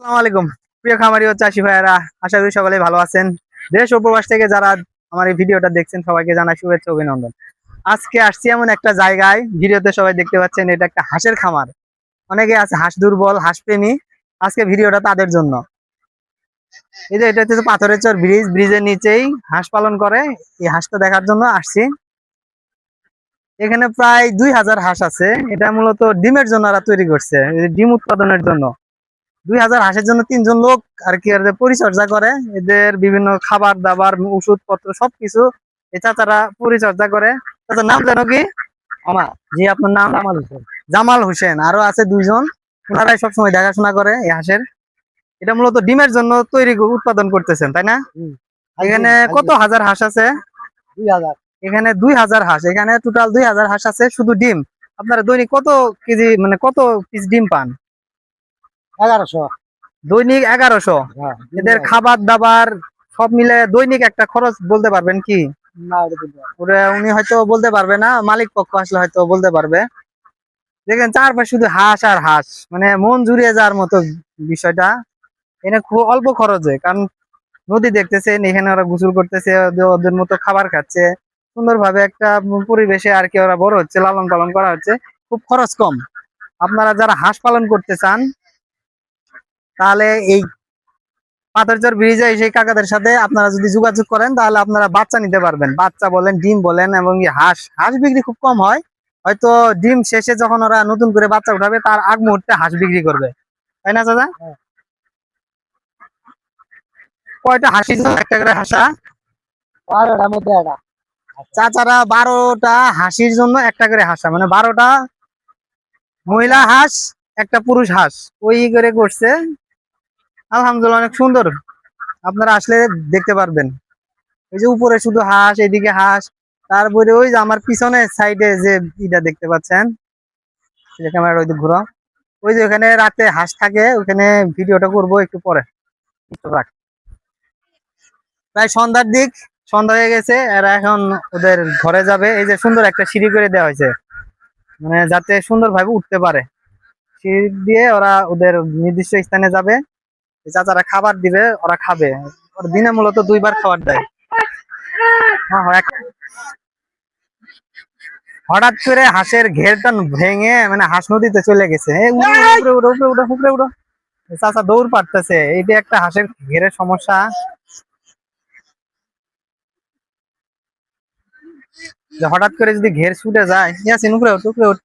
আসসালামু আলাইকুম প্রিয় খামারি ও চাষি ভাইয়েরা, আশা করি সকলেই ভালো আছেন। দেশ ও প্রবাস থেকে যারা আমার এই ভিডিওটা দেখছেন সবাইকে জানাই শুভেচ্ছা অভিনন্দন। আজকে আসছি এমন একটা জায়গায়, ভিডিওতে সবাই দেখতে পাচ্ছেন এটা একটা হাঁসের খামার। অনেকে আছে হাঁস দুর্বল, হাঁস প্রেমী। আজকে ভিডিওটা তাদের জন্য। এই যে এটা হচ্ছে পাথরের চর ব্রিজ, ব্রিজের নিচেই হাঁস পালন করে। এই হাঁসটা দেখার জন্য আসছি। এখানে প্রায় 2000 হাঁস আছে। এটা মূলত ডিমের জন্য ওরা তৈরি করছে, এই ডিম উৎপাদনের জন্য। 2000 হাঁসের জন্য 3জন লোক আর কি এদের পরিচর্যা করে। এদের বিভিন্ন খাবার দাবার, ওষুধ পত্র সবকিছু এই চাচারা পরিচর্যা করে। চাচার নাম জানো কি? আমার জি, আপনার নাম? জামাল হোসেন। জামাল হোসেন। আরো আছে 2জন, ওনারাই সবসময় দেখাশোনা করে এই হাঁসের। এটা মূলত ডিমের জন্য তৈরি উৎপাদন করতেছেন, তাই না? এখানে কত হাজার হাঁস আছে? 2000। এখানে 2000 হাঁস। এখানে টোটাল 2000 হাঁস আছে শুধু ডিম। আপনারা দৈনিক কত কেজি, মানে কত পিস ডিম পান? 1100। দৈনিক 1100। হ্যাঁ, এদের খাবার দাবার সব মিলে দৈনিক একটা খরচ বলতে পারবেন কি? না এটা দিতে পারবো। ওরা উনি হয়তো বলতে পারবে না, মালিক পক্ষ আসলে হয়তো বলতে পারবে। দেখেন চারপাশে শুধু হাঁস আর হাঁস, মানে মন জুড়িয়ে যাওয়ার মতো বিষয়টা। এখানে খুব অল্প খরচে, কারণ নদী দেখতেছেন, এখানে ওরা গোসল করতেছে, ওদের মতো খাবার খাচ্ছে সুন্দরভাবে একটা পরিবেশে আর কি। ওরা বড় হচ্ছে, লালন পালন করা হচ্ছে, খুব খরচ কম। আপনারা যারা হাঁস পালন করতে চান তাহলে এই পাথরচর ব্রিজে সেই কাকাদের সাথে আপনারা যদি যোগাযোগ করেন তাহলে আপনারা বাচ্চা নিতে পারবেন। বাচ্চা বলেন, ডিম বলেন, এবং হাঁস হাঁস বিক্রি খুব কম হয়। হয়তো ডিম শেষে যখন ওরা নতুন করে বাচ্চা উঠাবে তার আগ মুহূর্তে হাঁস বিক্রি করবে, তাই না দাদা? হ্যাঁ। কয়টা হাঁসির জন্য একটা করে হাঁসা? 12টার মধ্যে একটা। চাচারা 12টা হাঁসির জন্য একটা করে হাঁসা, মানে 12টা মহিলা হাঁস, একটা পুরুষ হাঁস, ওই করে করছে। আলহামদুলিল্লাহ, অনেক সুন্দর। আপনারা আসলে দেখতে পারবেন। এই যে উপরে শুধু হাঁস, এদিকে হাঁস, তারপরে ওই যে আমার পিছনে সাইডে যে ইটা দেখতে পাচ্ছেন, ক্যামেরা ওই দিকে ঘুরো। ওই যে ওখানে রাতে হাঁস থাকে, ওখানে ভিডিওটা করবো একটু পরে। একটু রাখ। প্রায় সন্ধ্যার দিক, সন্ধ্যা হয়ে গেছে, এরা এখন ওদের ঘরে যাবে। এই যে সুন্দর একটা সিঁড়ি করে দেওয়া হয়েছে, মানে যাতে সুন্দরভাবে উঠতে পারে। সিঁড়ি দিয়ে ওরা ওদের নির্দিষ্ট স্থানে যাবে। চাচারা খাবার দিবে, ওরা খাবে। ওরা দিনে মূলত 2বার খাবার দেয়। হ্যাঁ, হঠাৎ করে হাঁসের ঘেরটা ভেঙে, মানে হাঁস নদীতে চলে গেছে। উপরে উঠো, উপরে উঠো, উপরে উঠো। চাচা দৌড় পারতেছে, এইটা একটা হাঁসের ঘেরের সমস্যা। যে হঠাৎ করে যদি ঘের ছুটে যায়, ইয়াসিন উপরে উঠ, উপরে উঠ।